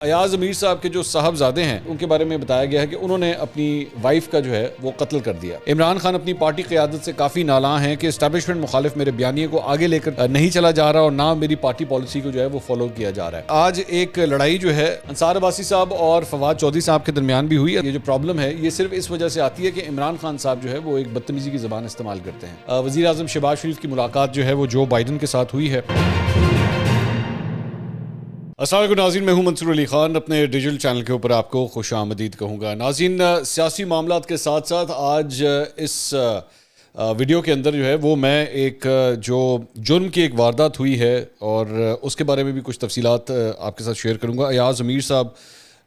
ایاز امیر صاحب کے جو صاحبزادے ہیں ان کے بارے میں بتایا گیا ہے کہ انہوں نے اپنی وائف کا جو ہے وہ قتل کر دیا۔ عمران خان اپنی پارٹی قیادت سے کافی نالاں ہیں کہ اسٹیبلشمنٹ مخالف میرے بیانیے کو آگے لے کر نہیں چلا جا رہا اور نہ میری پارٹی پالیسی کو جو ہے وہ فالو کیا جا رہا ہے۔ آج ایک لڑائی جو ہے انصار عباسی صاحب اور فواد چودھری صاحب کے درمیان بھی ہوئی ہے۔ یہ جو پرابلم ہے یہ صرف اس وجہ سے آتی ہے کہ عمران خان صاحب جو ہے وہ ایک بدتمیزی کی زبان استعمال کرتے ہیں۔ وزیر اعظم شہباز شریف کی ملاقات جو ہے وہ جو بائیڈن کے ساتھ ہوئی ہے۔ السلام علیکم ناظرین، میں ہوں منصور علی خان، اپنے ڈیجیٹل چینل کے اوپر آپ کو خوش آمدید کہوں گا۔ ناظرین، سیاسی معاملات کے ساتھ ساتھ آج اس ویڈیو کے اندر جو ہے وہ میں ایک جو جرم کی ایک واردات ہوئی ہے اور اس کے بارے میں بھی کچھ تفصیلات آپ کے ساتھ شیئر کروں گا۔ ایاز امیر صاحب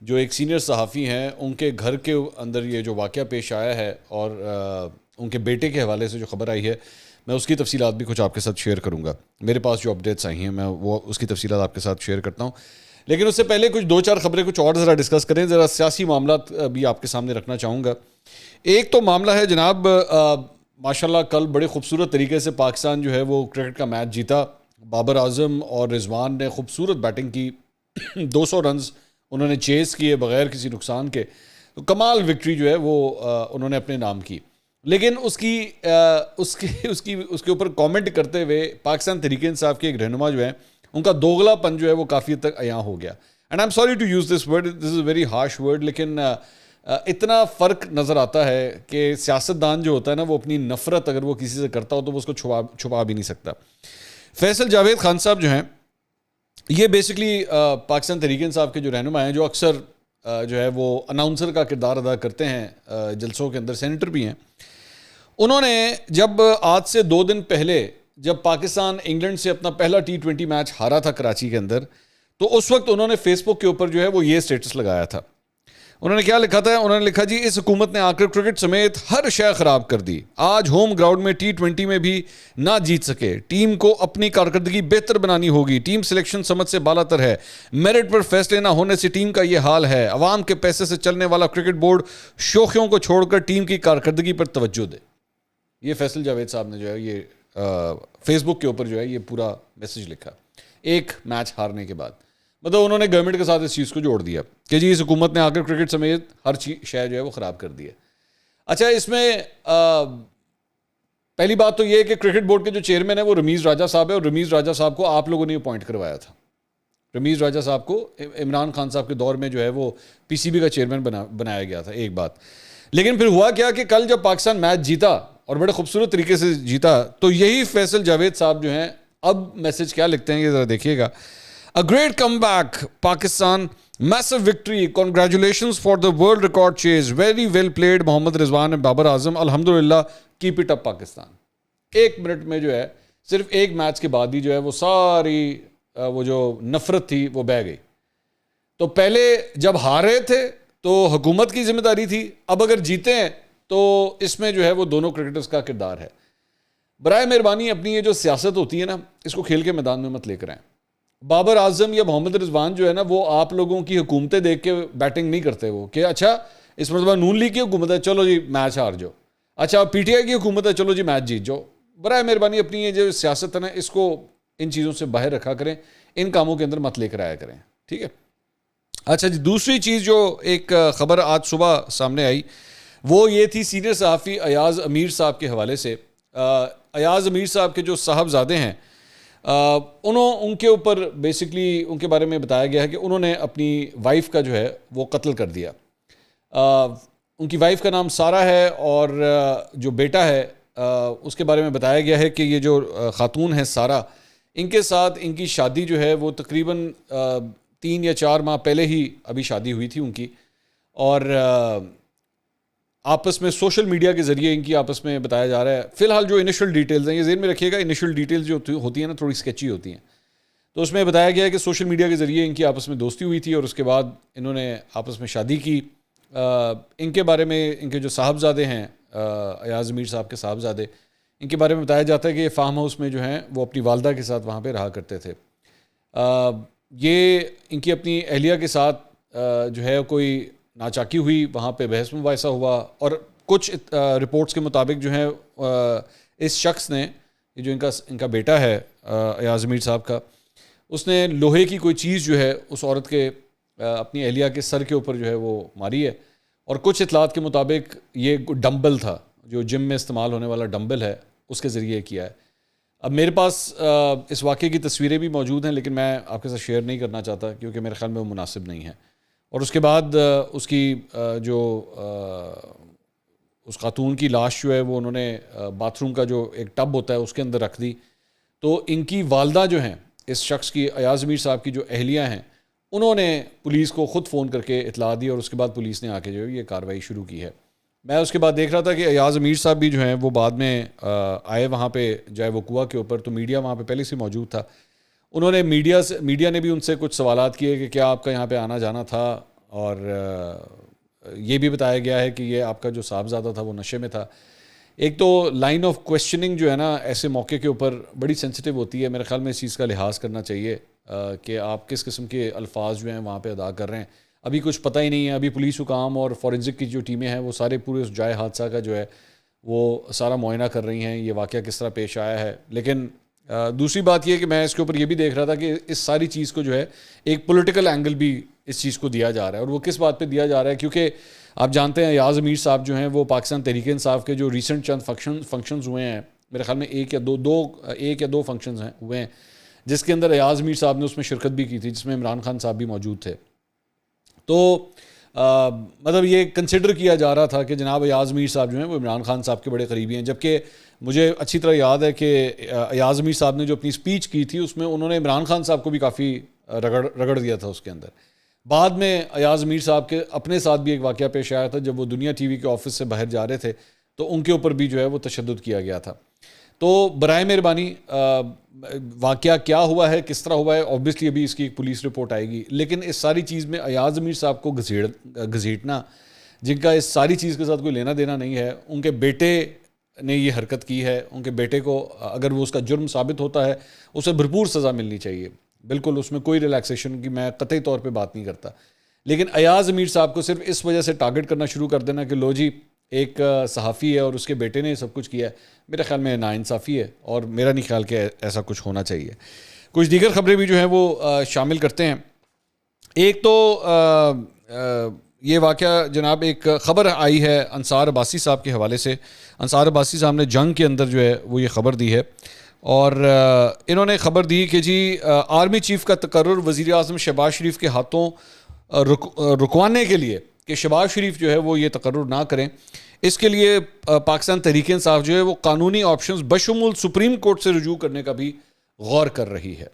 جو ایک سینئر صحافی ہیں، ان کے گھر کے اندر یہ جو واقعہ پیش آیا ہے اور ان کے بیٹے کے حوالے سے جو خبر آئی ہے، میں اس کی تفصیلات بھی کچھ آپ کے ساتھ شیئر کروں گا۔ میرے پاس جو اپڈیٹس آئی ہیں میں وہ اس کی تفصیلات آپ کے ساتھ شیئر کرتا ہوں، لیکن اس سے پہلے کچھ دو چار خبریں کچھ اور ذرا ڈسکس کریں، ذرا سیاسی معاملات بھی آپ کے سامنے رکھنا چاہوں گا۔ ایک تو معاملہ ہے جناب، ماشاءاللہ کل بڑے خوبصورت طریقے سے پاکستان جو ہے وہ کرکٹ کا میچ جیتا۔ بابر اعظم اور رضوان نے خوبصورت بیٹنگ کی، 200 رنز انہوں نے چیز کیے بغیر کسی نقصان کے، تو کمال وکٹری جو ہے وہ انہوں نے اپنے نام کی۔ لیکن اس کے اوپر کامنٹ کرتے ہوئے پاکستان تحریک انصاف کے ایک رہنما جو ہے، ان کا دوغلا پن جو ہے وہ کافی حد تک عیاں ہو گیا۔ And I'm sorry to use this word, this is a very harsh word, لیکن اتنا فرق نظر آتا ہے کہ سیاستدان جو ہوتا ہے نا، وہ اپنی نفرت اگر وہ کسی سے کرتا ہو تو وہ اس کو چھپا بھی نہیں سکتا۔ فیصل جاوید خان صاحب جو ہیں، یہ بیسکلی پاکستان تحریک انصاف کے جو رہنما ہیں، جو اکثر جو ہے وہ اناؤنسر کا کردار ادا کرتے ہیں جلسوں کے اندر، سینیٹر بھی ہیں۔ انہوں نے جب آج سے 2 دن پہلے جب پاکستان انگلینڈ سے اپنا پہلا T20 میچ ہارا تھا کراچی کے اندر، تو اس وقت انہوں نے فیس بک کے اوپر جو ہے وہ یہ سٹیٹس لگایا تھا۔ انہوں نے کیا لکھا تھا؟ انہوں نے لکھا، جی اس حکومت نے آ کر کرکٹ سمیت ہر شے خراب کر دی، آج ہوم گراؤنڈ میں T20 میں بھی نہ جیت سکے، ٹیم کو اپنی کارکردگی بہتر بنانی ہوگی، ٹیم سلیکشن سمجھ سے بالا تر ہے، میرٹ پر فیصلے نہ ہونے سے ٹیم کا یہ حال ہے، عوام کے پیسے سے چلنے والا کرکٹ بورڈ شوخیوں کو چھوڑ کر ٹیم کی کارکردگی پر توجہ دے۔ یہ فیصل جاوید صاحب نے جو ہے یہ فیس بک کے اوپر جو ہے یہ پورا میسج لکھا ایک میچ ہارنے کے بعد۔ مطلب انہوں نے گورنمنٹ کے ساتھ اس چیز کو جوڑ دیا کہ جی اس حکومت نے آ کر کرکٹ سمیت ہر شے جو ہے وہ خراب کر دی ہے۔ اچھا، اس میں پہلی بات تو یہ ہے کہ کرکٹ بورڈ کے جو چیئرمین ہے وہ رمیز راجہ صاحب ہے، اور رمیز راجہ صاحب کو آپ لوگوں نے اپوائنٹ کروایا تھا۔ رمیز راجہ صاحب کو عمران خان صاحب کے دور میں جو ہے وہ PCB کا چیئرمین بنایا گیا تھا، ایک بات۔ لیکن پھر ہوا کیا کہ کل جب پاکستان میچ جیتا اور بڑے خوبصورت طریقے سے جیتا، تو یہی فیصل جاوید صاحب جو ہیں اب میسج کیا لکھتے ہیں یہ ذرا دیکھیے گا۔ A great comeback Pakistan, massive victory, congratulations for the world record chase, very well played Muhammad Rizwan and Babar Azam, الحمدللہ keep it up Pakistan. 1 minute میں جو ہے صرف ایک میچ کے بعد ہی جو ہے وہ ساری وہ جو نفرت تھی وہ بہہ گئی۔ تو پہلے جب ہارے تھے تو حکومت کی ذمہ داری تھی، اب اگر جیتے ہیں تو اس میں جو ہے وہ دونوں کرکٹرز کا کردار ہے۔ برائے مہربانی اپنی یہ جو سیاست ہوتی ہے نا، اس کو کھیل کے میدان میں مت لے کر آئیں۔ بابر اعظم یا محمد رضوان جو ہے نا، وہ آپ لوگوں کی حکومتیں دیکھ کے بیٹنگ نہیں کرتے، وہ کہ اچھا اس مرتبہ نون لیگ کی حکومت ہے، چلو جی میچ ہار جاؤ، اچھا PTI کی حکومت ہے، چلو جی میچ جیت جاؤ۔ برائے مہربانی اپنی یہ جو سیاست ہے نا، اس کو ان چیزوں سے باہر رکھا کریں، ان کاموں کے اندر مت لے کر آیا کریں، ٹھیک ہے۔ اچھا جی، دوسری چیز جو ایک خبر آج صبح سامنے آئی وہ یہ تھی سینئر صحافی ایاز امیر صاحب کے حوالے سے۔ ایاز امیر صاحب کے جو صاحبزادے ہیں، ان کے اوپر بیسکلی ان کے بارے میں بتایا گیا ہے کہ انہوں نے اپنی وائف کا جو ہے وہ قتل کر دیا۔ ان کی وائف کا نام سارہ ہے، اور جو بیٹا ہے اس کے بارے میں بتایا گیا ہے کہ یہ جو خاتون ہے سارہ، ان کے ساتھ ان کی شادی جو ہے وہ تقریباً 3 یا 4 ماہ پہلے ہی ابھی شادی ہوئی تھی ان کی، اور آپس میں سوشل میڈیا کے ذریعے ان کی آپس میں بتایا جا رہا ہے۔ فی الحال جو انیشل ڈیٹیلز ہیں، یہ ذہن میں رکھیے گا، انیشل ڈیٹیلز جو ہوتی ہیں نا تھوڑی اسکیچی ہوتی ہیں، تو اس میں بتایا گیا ہے کہ سوشل میڈیا کے ذریعے ان کی آپس میں دوستی ہوئی تھی اور اس کے بعد انہوں نے آپس میں شادی کی۔ ان کے بارے میں ان کے جو صاحبزادے ہیں، ایاز امیر صاحب کے صاحبزادے، ان کے بارے میں بتایا جاتا ہے کہ یہ فارم ہاؤس میں جو ہیں وہ اپنی والدہ کے ساتھ وہاں پہ رہا کرتے تھے۔ یہ ان کی اپنی اہلیہ کے ساتھ جو ہے کوئی ناچاکی ہوئی، وہاں پہ بحث مباحثہ ہوا، اور کچھ رپورٹس کے مطابق جو ہیں اس شخص نے، جو ان کا بیٹا ہے ایاز امیر صاحب کا، اس نے لوہے کی کوئی چیز جو ہے اس عورت کے اپنی اہلیہ کے سر کے اوپر جو ہے وہ ماری ہے، اور کچھ اطلاعات کے مطابق یہ ڈمبل تھا جو جم میں استعمال ہونے والا ڈمبل ہے، اس کے ذریعے کیا ہے۔ اب میرے پاس اس واقعے کی تصویریں بھی موجود ہیں، لیکن میں آپ کے ساتھ شیئر نہیں کرنا چاہتا کیونکہ میرے خیال میں وہ مناسب نہیں ہے۔ اور اس کے بعد اس کی جو اس خاتون کی لاش جو ہے وہ انہوں نے باتھ روم کا جو ایک ٹب ہوتا ہے اس کے اندر رکھ دی۔ تو ان کی والدہ جو ہیں، اس شخص کی، ایاز امیر صاحب کی جو اہلیہ ہیں، انہوں نے پولیس کو خود فون کر کے اطلاع دی، اور اس کے بعد پولیس نے آ کے جو ہے یہ کارروائی شروع کی ہے۔ میں اس کے بعد دیکھ رہا تھا کہ ایاز امیر صاحب بھی جو ہیں وہ بعد میں آئے وہاں پہ جائے وہ کنواں کے اوپر، تو میڈیا وہاں پہ پہلے سے موجود تھا۔ انہوں نے میڈیا نے بھی ان سے کچھ سوالات کیے کہ کیا آپ کا یہاں پہ آنا جانا تھا، اور یہ بھی بتایا گیا ہے کہ یہ آپ کا جو صاحبزادہ تھا وہ نشے میں تھا۔ ایک تو لائن آف کویسچننگ جو ہے نا ایسے موقع کے اوپر بڑی سینسٹیو ہوتی ہے، میرے خیال میں اس چیز کا لحاظ کرنا چاہیے کہ آپ کس قسم کے الفاظ جو ہیں وہاں پہ ادا کر رہے ہیں۔ ابھی کچھ پتہ ہی نہیں ہے، ابھی پولیس حکام اور فورنزک کی جو ٹیمیں ہیں وہ سارے پورے اس جائے حادثہ کا جو ہے وہ سارا معائنہ کر رہی ہیں، یہ واقعہ کس طرح پیش آیا ہے۔ لیکن دوسری بات یہ کہ میں اس کے اوپر یہ بھی دیکھ رہا تھا کہ اس ساری چیز کو جو ہے ایک پولیٹیکل اینگل بھی اس چیز کو دیا جا رہا ہے، اور وہ کس بات پہ دیا جا رہا ہے، کیونکہ آپ جانتے ہیں ایاز امیر صاحب جو ہیں وہ پاکستان تحریک انصاف کے جو ریسنٹ چند فنکشنز ہوئے ہیں، میرے خیال میں ایک یا دو فنکشنز ہوئے ہیں جس کے اندر ایاز امیر صاحب نے اس میں شرکت بھی کی تھی، جس میں عمران خان صاحب بھی موجود تھے۔ تو مطلب یہ کنسیڈر کیا جا رہا تھا کہ جناب ایاز امیر صاحب جو ہیں وہ عمران خان صاحب کے بڑے قریبی ہیں، جبکہ مجھے اچھی طرح یاد ہے کہ ایاز امیر صاحب نے جو اپنی سپیچ کی تھی اس میں انہوں نے عمران خان صاحب کو بھی کافی رگڑ دیا تھا اس کے اندر۔ بعد میں ایاز امیر صاحب کے اپنے ساتھ بھی ایک واقعہ پیش آیا تھا، جب وہ دنیا ٹی وی کے آفس سے باہر جا رہے تھے تو ان کے اوپر بھی جو ہے وہ تشدد کیا گیا تھا۔ تو برائے مہربانی واقعہ کیا ہوا ہے، کس طرح ہوا ہے، اوبویسلی ابھی اس کی ایک پولیس رپورٹ آئے گی، لیکن اس ساری چیز میں ایاز امیر صاحب کو گھسیٹنا، جن کا اس ساری چیز کے ساتھ کوئی لینا دینا نہیں ہے، ان کے بیٹے نے یہ حرکت کی ہے، ان کے بیٹے کو اگر وہ اس کا جرم ثابت ہوتا ہے اسے بھرپور سزا ملنی چاہیے، بالکل اس میں کوئی ریلیکسیشن کی میں قطعی طور پہ بات نہیں کرتا۔ لیکن ایاز امیر صاحب کو صرف اس وجہ سے ٹارگٹ کرنا شروع کر دینا کہ لو جی ایک صحافی ہے اور اس کے بیٹے نے سب کچھ کیا ہے، میرے خیال میں ناانصافی ہے، اور میرا نہیں خیال کہ ایسا کچھ ہونا چاہیے۔ کچھ دیگر خبریں بھی جو ہیں وہ شامل کرتے ہیں۔ ایک تو یہ واقعہ جناب، ایک خبر آئی ہے انصار عباسی صاحب کے حوالے سے۔ انصار عباسی صاحب نے جنگ کے اندر جو ہے وہ یہ خبر دی ہے، اور انہوں نے خبر دی کہ جی آرمی چیف کا تقرر وزیر اعظم شہباز شریف کے ہاتھوں رکوانے کے لیے کہ شہباز شریف جو ہے وہ یہ تقرر نہ کریں، اس کے لیے پاکستان تحریک انصاف جو ہے وہ قانونی آپشنز بشمول سپریم کورٹ سے رجوع کرنے کا بھی غور کر رہی ہے۔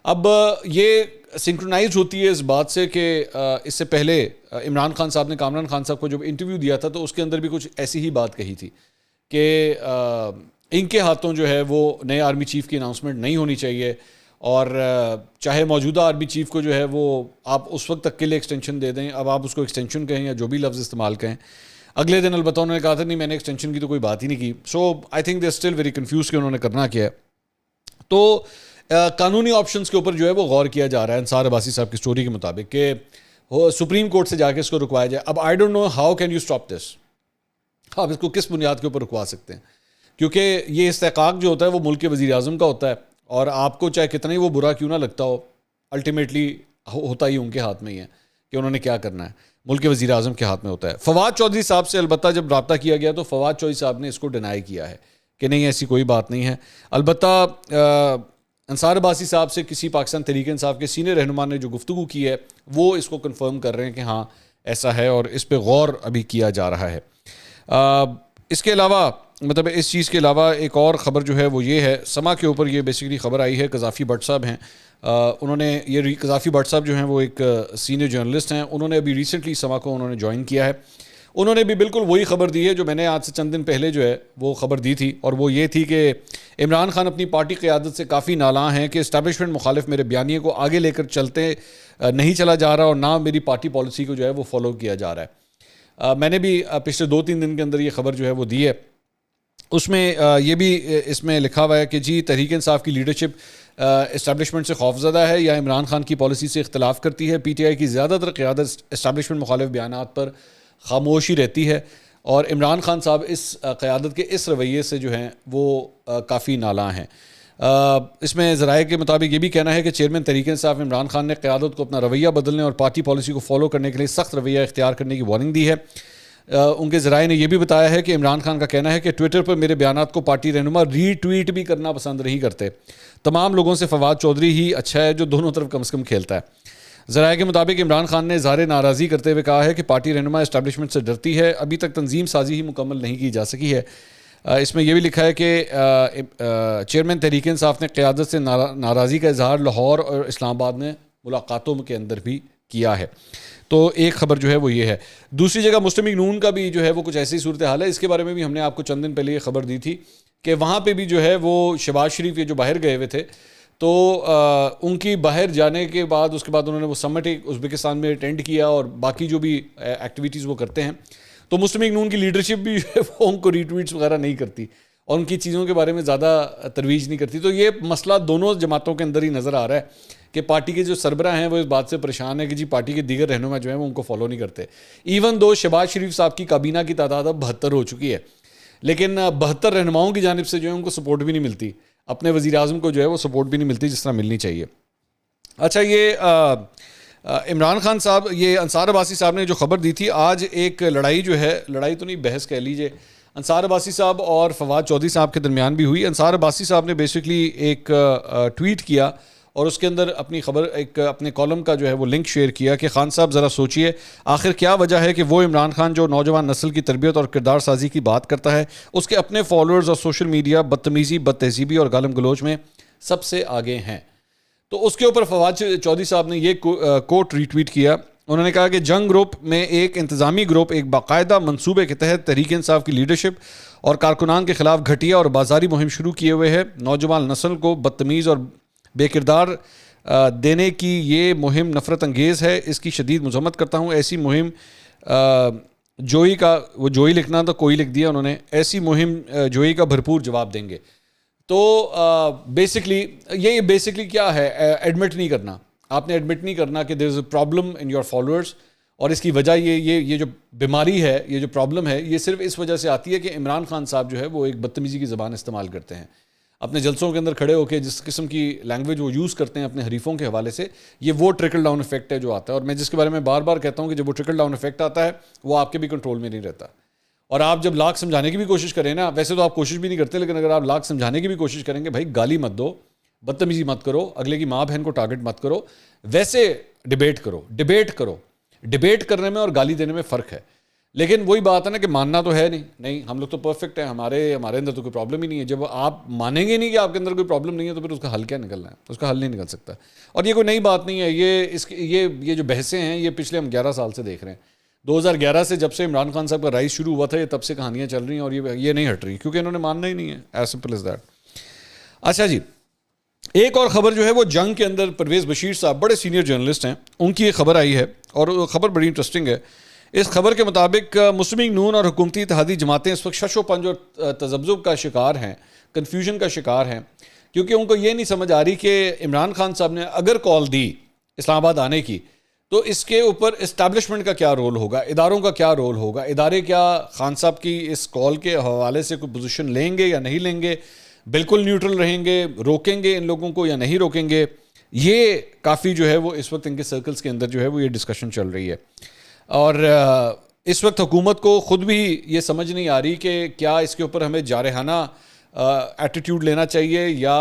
اب یہ سنکرونائز ہوتی ہے اس بات سے کہ اس سے پہلے عمران خان صاحب نے کامران خان صاحب کو جب انٹرویو دیا تھا تو اس کے اندر بھی کچھ ایسی ہی بات کہی تھی کہ ان کے ہاتھوں جو ہے وہ نئے آرمی چیف کی اناؤنسمنٹ نہیں ہونی چاہیے، اور چاہے موجودہ آرمی چیف کو جو ہے وہ آپ اس وقت تک کے لیے ایکسٹینشن دے دیں، اب آپ اس کو ایکسٹینشن کہیں یا جو بھی لفظ استعمال کہیں۔ اگلے دن البتہ انہوں نے کہا تھا نہیں میں نے ایکسٹینشن کی تو کوئی بات ہی نہیں کی۔ So I think they still very confused کہ انہوں نے کرنا کیا ہے۔ تو قانونی آپشنز کے اوپر جو ہے وہ غور کیا جا رہا ہے انصار عباسی صاحب کی سٹوری کے مطابق کہ سپریم کورٹ سے جا کے اس کو رکوایا جائے۔ اب I don't know how can you stop this, آپ اس کو کس بنیاد کے اوپر رکوا سکتے ہیں، کیونکہ یہ استحقاق جو ہوتا ہے وہ ملک کے وزیر اعظم کا ہوتا ہے، اور آپ کو چاہے کتنا ہی وہ برا کیوں نہ لگتا ہو، الٹیمیٹلی ہوتا ہی ان کے ہاتھ میں ہی ہے کہ انہوں نے کیا کرنا ہے، ملک کے وزیر اعظم کے ہاتھ میں ہوتا ہے۔ فواد چودھری صاحب سے البتہ جب رابطہ کیا گیا تو فواد چودھری صاحب نے اس کو ڈینائی کیا ہے کہ نہیں ایسی کوئی بات نہیں ہے۔ البتہ انصار عباسی صاحب سے کسی پاکستان تحریک انصاف کے سینئر رہنما نے جو گفتگو کی ہے وہ اس کو کنفرم کر رہے ہیں کہ ہاں ایسا ہے، اور اس پہ غور ابھی کیا جا رہا ہے۔ اس کے علاوہ مطلب اس چیز کے علاوہ ایک اور خبر جو ہے وہ یہ ہے، سما کے اوپر یہ بیسیکلی خبر آئی ہے، قذافی بٹ صاحب ہیں، انہوں نے یہ قذافی بٹ صاحب جو ہیں وہ ایک سینئر جرنلسٹ ہیں، انہوں نے ابھی ریسنٹلی سما کو انہوں نے جوائن کیا ہے۔ انہوں نے بھی بالکل وہی خبر دی ہے جو میں نے آج سے چند دن پہلے جو ہے وہ خبر دی تھی، اور وہ یہ تھی کہ عمران خان اپنی پارٹی قیادت سے کافی نالاں ہیں کہ اسٹیبلشمنٹ مخالف میرے بیانیے کو آگے لے کر نہیں چلا جا رہا، اور نہ میری پارٹی پالیسی کو جو ہے وہ فالو کیا جا رہا ہے۔ میں نے بھی پچھلے 2-3 دن کے اندر یہ خبر جو ہے وہ دی ہے، اس میں یہ بھی اس میں لکھا ہوا ہے کہ جی تحریک انصاف کی لیڈرشپ اسٹیبلشمنٹ سے خوفزدہ ہے یا عمران خان کی پالیسی سے اختلاف کرتی ہے، پی ٹی آئی کی زیادہ تر قیادت اسٹیبلشمنٹ مخالف بیانات پر خاموشی رہتی ہے، اور عمران خان صاحب اس قیادت کے اس رویے سے جو ہیں وہ کافی نالاں ہیں۔ اس میں ذرائع کے مطابق یہ بھی کہنا ہے کہ چیئرمین تحریک انصاف عمران خان نے قیادت کو اپنا رویہ بدلنے اور پارٹی پالیسی کو فالو کرنے کے لیے سخت رویہ اختیار کرنے کی وارننگ دی ہے. ان کے ذرائع نے یہ بھی بتایا ہے کہ عمران خان کا کہنا ہے کہ ٹویٹر پر میرے بیانات کو پارٹی رہنما ری ٹویٹ بھی کرنا پسند نہیں کرتے. تمام لوگوں سے فواد چودھری ہی اچھا ہے جو دونوں طرف کم از کم کھیلتا ہے. ذرائع کے مطابق عمران خان نے اظہار ناراضی کرتے ہوئے کہا ہے کہ پارٹی رہنما اسٹیبلشمنٹ سے ڈرتی ہے, ابھی تک تنظیم سازی ہی مکمل نہیں کی جا سکی ہے. اس میں یہ بھی لکھا ہے کہ چیئرمین تحریک انصاف نے قیادت سے ناراضی کا اظہار لاہور اور اسلام آباد میں ملاقاتوں کے اندر بھی کیا ہے. تو ایک خبر جو ہے وہ یہ ہے. دوسری جگہ مسلم لیگ نون کا بھی جو ہے وہ کچھ ایسی صورتحال ہے. اس کے بارے میں بھی ہم نے آپ کو چند دن پہلے یہ خبر دی تھی کہ وہاں پہ بھی جو ہے وہ شہباز شریف یہ جو باہر گئے ہوئے تھے, تو ان کی باہر جانے کے بعد اس کے بعد انہوں نے وہ سمٹ ازبکستان میں اٹینڈ کیا اور باقی جو بھی ایکٹیویٹیز وہ کرتے ہیں, تو مسلم لیگ نون کی لیڈرشپ بھی وہ ان کو ری ٹویٹس وغیرہ نہیں کرتی اور ان کی چیزوں کے بارے میں زیادہ ترویج نہیں کرتی. تو یہ مسئلہ دونوں جماعتوں کے اندر ہی نظر آ رہا ہے کہ پارٹی کے جو سربراہ ہیں وہ اس بات سے پریشان ہیں کہ جی پارٹی کے دیگر رہنما جو ہیں وہ ان کو فالو نہیں کرتے. ایون دو شہباز شریف صاحب کی کابینہ کی تعداد اب 72 ہو چکی ہے, لیکن 72 رہنماؤں کی جانب سے جو ہے ان کو سپورٹ بھی نہیں ملتی, اپنے وزیر اعظم کو جو ہے وہ سپورٹ بھی نہیں ملتی جس طرح ملنی چاہیے. اچھا, یہ عمران خان صاحب, یہ انصار عباسی صاحب نے جو خبر دی تھی, آج ایک لڑائی جو ہے, لڑائی تو نہیں بحث کہہ لیجئے, انصار عباسی صاحب اور فواد چودھری صاحب کے درمیان بھی ہوئی. انصار عباسی صاحب نے بیسکلی ایک ٹویٹ کیا اور اس کے اندر اپنی خبر, ایک اپنے کالم کا جو ہے وہ لنک شیئر کیا کہ خان صاحب ذرا سوچئے آخر کیا وجہ ہے کہ وہ عمران خان جو نوجوان نسل کی تربیت اور کردار سازی کی بات کرتا ہے, اس کے اپنے فالوورز اور سوشل میڈیا بدتمیزی, بد تہذیبی اور گالم گلوچ میں سب سے آگے ہیں. تو اس کے اوپر فواد چودھری صاحب نے یہ کوٹ ری ٹویٹ کیا. انہوں نے کہا کہ جنگ گروپ میں ایک انتظامی گروپ ایک باقاعدہ منصوبے کے تحت تحریک انصاف کی لیڈرشپ اور کارکنان کے خلاف گھٹیا اور بازاری مہم شروع کیے ہوئے ہے. نوجوان نسل کو بدتمیز اور بے کردار دینے کی یہ مہم نفرت انگیز ہے, اس کی شدید مذمت کرتا ہوں. ایسی مہم جوئی کا, وہ جوئی لکھنا تو کوئی لکھ دیا انہوں نے, ایسی مہم جوئی کا بھرپور جواب دیں گے. تو بیسکلی کیا ہے, ایڈمٹ نہیں کرنا. آپ نے ایڈمٹ نہیں کرنا کہ there is a problem in your followers, اور اس کی وجہ یہ جو بیماری ہے, یہ جو پرابلم ہے, یہ صرف اس وجہ سے آتی ہے کہ عمران خان صاحب جو ہے وہ ایک بدتمیزی کی زبان استعمال کرتے ہیں اپنے جلسوں کے اندر کھڑے ہو کے. جس قسم کی لینگویج وہ یوز کرتے ہیں اپنے حریفوں کے حوالے سے, یہ وہ ٹرکل ڈاؤن افیکٹ ہے جو آتا ہے. اور میں جس کے بارے میں بار بار کہتا ہوں کہ جب وہ ٹرکل ڈاؤن افیکٹ آتا ہے وہ آپ کے بھی کنٹرول میں نہیں رہتا. اور آپ جب لاکھ سمجھانے کی بھی کوشش کریں نا, ویسے تو آپ کوشش بھی نہیں کرتے, لیکن اگر آپ لاکھ سمجھانے کی بھی کوشش کریں گے, بھائی گالی مت دو, بدتمیزی مت کرو, اگلے کی ماں بہن کو ٹارگٹ مت کرو, ویسے ڈیبیٹ کرو. ڈیبیٹ کرنے میں اور گالی دینے میں فرق ہے. لیکن وہی بات ہے نا کہ ماننا تو ہے نہیں ہم لوگ تو پرفیکٹ ہیں, ہمارے اندر تو کوئی پرابلم ہی نہیں ہے. جب آپ مانیں گے نہیں کہ آپ کے اندر کوئی پرابلم نہیں ہے تو پھر اس کا حل کیا نکلنا ہے, اس کا حل نہیں نکل سکتا. اور یہ کوئی نئی بات نہیں ہے, یہ جو بحثیں ہیں یہ پچھلے ہم 11 سال سے دیکھ رہے ہیں. 2011 سے جب سے عمران خان صاحب کا رائز شروع ہوا تھا, یہ تب سے کہانیاں چل رہی ہیں اور یہ نہیں ہٹ رہی, کیونکہ انہوں نے ماننا ہی نہیں ہے, ایز سمپل ایز دیٹ. اچھا جی, ایک اور خبر جو ہے وہ جنگ کے اندر پرویز بشیر صاحب بڑے سینئر جرنلسٹ ہیں, ان کی ایک خبر آئی ہے اور وہ خبر بڑی انٹرسٹنگ ہے. اس خبر کے مطابق مسلم لیگ نون اور حکومتی اتحادی جماعتیں اس وقت شش و پنج اور تذبذب کا شکار ہیں, کنفیوژن کا شکار ہیں, کیونکہ ان کو یہ نہیں سمجھ آ رہی کہ عمران خان صاحب نے اگر کال دی اسلام آباد آنے کی تو اس کے اوپر اسٹیبلشمنٹ کا کیا رول ہوگا, اداروں کا کیا رول ہوگا, ادارے کیا خان صاحب کی اس کال کے حوالے سے کوئی پوزیشن لیں گے یا نہیں لیں گے, بالکل نیوٹرل رہیں گے, روکیں گے ان لوگوں کو یا نہیں روکیں گے. یہ کافی جو ہے وہ اس وقت ان کے سرکلز کے اندر جو ہے وہ یہ ڈسکشن چل رہی ہے. اور اس وقت حکومت کو خود بھی یہ سمجھ نہیں آ رہی کہ کیا اس کے اوپر ہمیں جارحانہ ایٹیٹیوڈ لینا چاہیے یا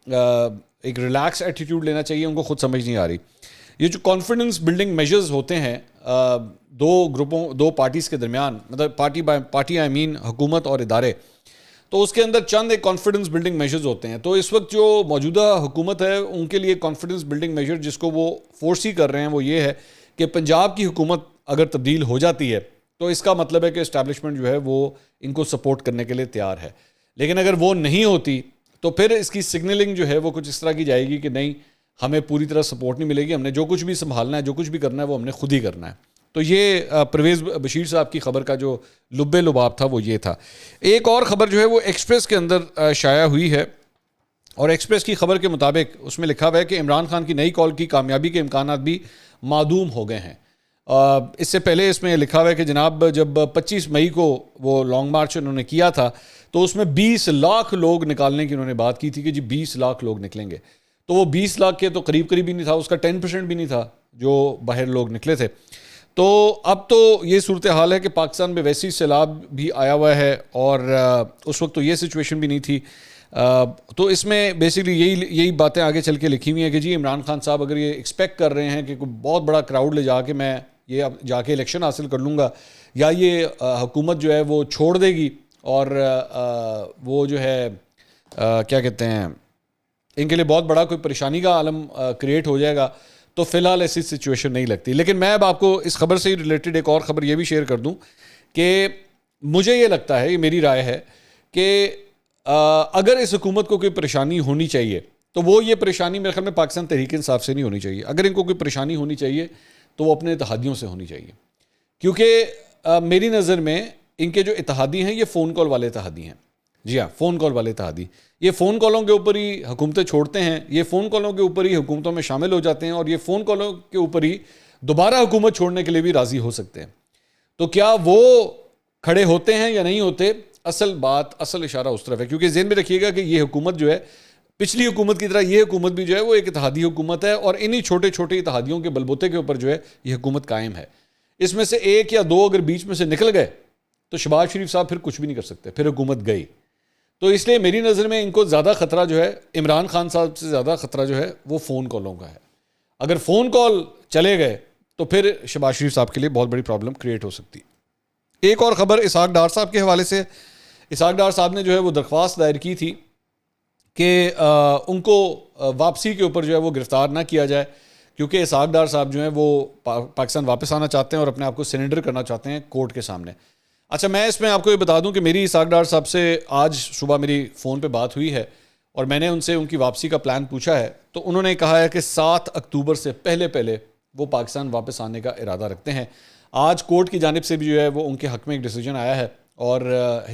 ایک ریلیکس ایٹیٹیوڈ لینا چاہیے, ان کو خود سمجھ نہیں آ رہی. یہ جو کانفیڈنس بلڈنگ میجرز ہوتے ہیں دو پارٹیز کے درمیان, مطلب پارٹی آئی مین حکومت اور ادارے, تو اس کے اندر چند ایک کانفیڈنس بلڈنگ میجرز ہوتے ہیں. تو اس وقت جو موجودہ حکومت ہے ان کے لیے کانفیڈنس بلڈنگ میجر جس کو وہ فورس ہی کر رہے ہیں وہ یہ ہے کہ پنجاب کی حکومت اگر تبدیل ہو جاتی ہے تو اس کا مطلب ہے کہ اسٹیبلشمنٹ جو ہے وہ ان کو سپورٹ کرنے کے لیے تیار ہے. لیکن اگر وہ نہیں ہوتی تو پھر اس کی سگنلنگ جو ہے وہ کچھ اس طرح کی جائے گی کہ نہیں ہمیں پوری طرح سپورٹ نہیں ملے گی, ہم نے جو کچھ بھی سنبھالنا ہے, جو کچھ بھی کرنا ہے وہ ہم نے خود ہی کرنا ہے. تو یہ پرویز بشیر صاحب کی خبر کا جو لب لباب تھا وہ یہ تھا. ایک اور خبر جو ہے وہ ایکسپریس کے اندر شائع ہوئی ہے اور ایکسپریس کی خبر کے مطابق اس میں لکھا ہوا ہے کہ عمران خان کی نئی کال کی کامیابی کے امکانات بھی معدوم ہو گئے ہیں. اس سے پہلے اس میں لکھا ہوا ہے کہ جناب جب 25 مئی کو وہ لانگ مارچ انہوں نے کیا تھا تو اس میں 20 لاکھ لوگ نکالنے کی انہوں نے بات کی تھی کہ جی 20 لاکھ لوگ نکلیں گے. تو وہ 20 لاکھ کے تو قریب ہی نہیں تھا, اس کا 10% بھی نہیں تھا جو باہر لوگ نکلے تھے. تو اب تو یہ صورتحال ہے کہ پاکستان میں ویسی سیلاب بھی آیا ہوا ہے, اور اس وقت تو یہ سچویشن بھی نہیں تھی. تو اس میں بیسکلی یہی باتیں آگے چل کے لکھی ہوئی ہیں کہ جی عمران خان صاحب اگر یہ ایکسپیکٹ کر رہے ہیں کہ کوئی بہت بڑا کراؤڈ لے جا کے میں یہ اب جا کے الیکشن حاصل کر لوں گا, یا یہ حکومت جو ہے وہ چھوڑ دے گی اور وہ جو ہے کیا کہتے ہیں ان کے لیے بہت بڑا کوئی پریشانی کا عالم کریٹ ہو جائے گا, تو فی الحال ایسی سچویشن نہیں لگتی. لیکن میں اب آپ کو اس خبر سے ہی ریلیٹڈ ایک اور خبر یہ بھی شیئر کر دوں کہ مجھے یہ لگتا ہے, یہ میری رائے ہے کہ اگر اس حکومت کو کوئی پریشانی ہونی چاہیے تو وہ یہ پریشانی میرے خیال میں پاکستان تحریک انصاف سے نہیں ہونی چاہیے. اگر ان کو کوئی پریشانی ہونی چاہیے تو وہ اپنے اتحادیوں سے ہونی چاہیے, کیونکہ میری نظر میں ان کے جو اتحادی ہیں یہ فون کال والے اتحادی ہیں. جی ہاں, فون کال والے اتحادی, یہ فون کالوں کے اوپر ہی حکومتیں چھوڑتے ہیں, یہ فون کالوں کے اوپر ہی حکومتوں میں شامل ہو جاتے ہیں, اور یہ فون کالوں کے اوپر ہی دوبارہ حکومت چھوڑنے کے لیے بھی راضی ہو سکتے ہیں. تو کیا وہ کھڑے ہوتے ہیں یا نہیں ہوتے, اصل اشارہ اس طرف ہے. کیونکہ ذہن میں رکھیے گا کہ یہ حکومت جو ہے پچھلی حکومت کی طرح یہ حکومت بھی جو ہے وہ ایک اتحادی حکومت ہے, اور انہی چھوٹے چھوٹے اتحادیوں کے بلبوتے کے اوپر جو ہے یہ حکومت قائم ہے. اس میں سے ایک یا دو اگر بیچ میں سے نکل گئے تو شہباز شریف صاحب پھر کچھ بھی نہیں کر سکتے, پھر حکومت گئی. تو اس لیے میری نظر میں ان کو زیادہ خطرہ جو ہے عمران خان صاحب سے زیادہ خطرہ جو ہے وہ فون کالوں کا ہے. اگر فون کال چلے گئے تو پھر شہباز شریف صاحب کے لیے بہت بڑی پرابلم کریٹ ہو سکتی. ایک اور خبر اسحاق ڈار صاحب کے حوالے سے. اسحاق ڈار صاحب نے جو ہے وہ درخواست دائر کی تھی کہ ان کو واپسی کے اوپر جو ہے وہ گرفتار نہ کیا جائے, کیونکہ اسحاق ڈار صاحب جو ہیں وہ پاکستان واپس آنا چاہتے ہیں اور اپنے آپ کو سرنڈر کرنا چاہتے ہیں کورٹ کے سامنے. اچھا, میں اس میں آپ کو یہ بتا دوں کہ میری اسحاق ڈار صاحب سے آج صبح میری فون پہ بات ہوئی ہے, اور میں نے ان سے ان کی واپسی کا پلان پوچھا ہے. تو انہوں نے کہا ہے کہ 7 اکتوبر سے پہلے وہ پاکستان واپس آنے کا ارادہ رکھتے ہیں. آج کورٹ کی جانب سے بھی جو ہے وہ ان کے حق میں ایک ڈیسیجن آیا ہے, اور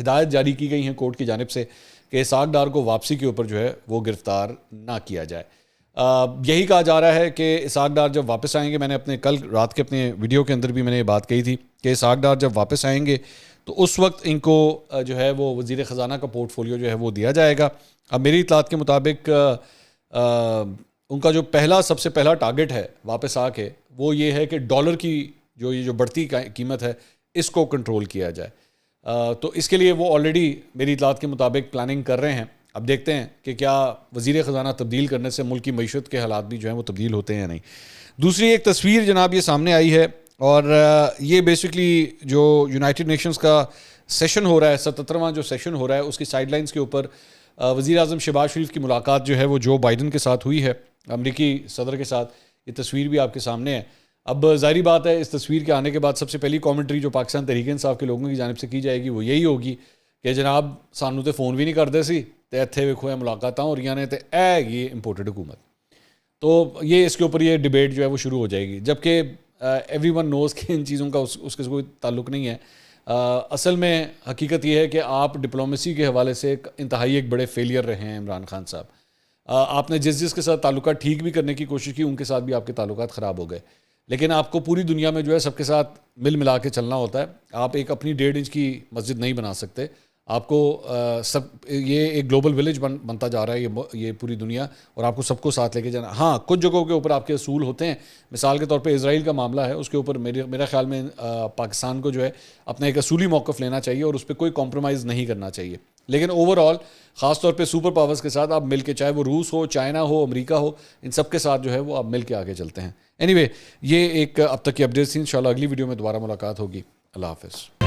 ہدایت جاری کی گئی ہیں کورٹ کی جانب سے کہ اسحاق ڈار کو واپسی کے اوپر جو ہے وہ گرفتار نہ کیا جائے. یہی کہا جا رہا ہے کہ اسحاق ڈار جب واپس آئیں گے, میں نے اپنے کل رات کے اپنے ویڈیو کے اندر بھی میں نے یہ بات کہی تھی کہ اسحاق ڈار جب واپس آئیں گے تو اس وقت ان کو جو ہے وہ وزیر خزانہ کا پورٹ فولیو جو ہے وہ دیا جائے گا. اب میری اطلاعات کے مطابق ان کا جو سب سے پہلا ٹارگٹ ہے واپس آ کے وہ یہ ہے کہ ڈالر کی جو بڑھتی قیمت ہے اس کو کنٹرول کیا جائے. تو اس کے لیے وہ آلریڈی میری اطلاعات کے مطابق پلاننگ کر رہے ہیں. اب دیکھتے ہیں کہ کیا وزیر خزانہ تبدیل کرنے سے ملک کی معیشت کے حالات بھی جو ہیں وہ تبدیل ہوتے ہیں یا نہیں. دوسری ایک تصویر جناب یہ سامنے آئی ہے, اور یہ بیسکلی جو یونائٹڈ نیشنز کا سیشن ہو رہا ہے, 77واں جو سیشن ہو رہا ہے, اس کی سائیڈ لائنز کے اوپر وزیر اعظم شہباز شریف کی ملاقات جو ہے وہ جو بائیڈن کے ساتھ ہوئی ہے, امریکی صدر کے ساتھ. یہ تصویر بھی آپ کے سامنے ہے. اب ظاہری بات ہے اس تصویر کے آنے کے بعد سب سے پہلی کامنٹری جو پاکستان تحریک انصاف کے لوگوں کی جانب سے کی جائے گی وہ یہی ہوگی کہ جناب سانو تے فون بھی نہیں کرتے سی تے اتھے ویکھو ملاقاتاں ہو رہی نے تے یہ امپورٹڈ حکومت. تو یہ اس کے اوپر یہ ڈبیٹ جو ہے وہ شروع ہو جائے گی, جبکہ ایوری ون نوز کہ ان چیزوں کا اس کے کوئی تعلق نہیں ہے. اصل میں حقیقت یہ ہے کہ آپ ڈپلومیسی کے حوالے سے انتہائی ایک بڑے فیلئر رہے ہیں عمران خان صاحب. آپ نے جس کے ساتھ تعلقات ٹھیک بھی کرنے کی کوشش کی ان کے ساتھ بھی آپ کے تعلقات خراب ہو گئے. لیکن آپ کو پوری دنیا میں جو ہے سب کے ساتھ مل ملا کے چلنا ہوتا ہے. آپ ایک اپنی 1.5 انچ کی مسجد نہیں بنا سکتے. آپ کو یہ ایک گلوبل ولیج بنتا جا رہا ہے یہ پوری دنیا, اور آپ کو سب کو ساتھ لے کے جانا. ہاں, کچھ جگہوں کے اوپر آپ کے اصول ہوتے ہیں. مثال کے طور پہ اسرائیل کا معاملہ ہے, اس کے اوپر میرا خیال میں پاکستان کو جو ہے اپنا ایک اصولی موقف لینا چاہیے اور اس پہ کوئی کمپرومائز نہیں کرنا چاہیے. لیکن اوور آل خاص طور پہ سپر پاورز کے ساتھ آپ مل کے, چاہے وہ روس ہو, چائنا ہو, امریکہ ہو, ان سب کے ساتھ جو ہے وہ آپ مل کے آگے چلتے ہیں. اینی وے, یہ ایک اب تک کی اپڈیٹس تھی. انشاءاللہ اگلی ویڈیو میں دوبارہ ملاقات ہوگی. اللہ حافظ.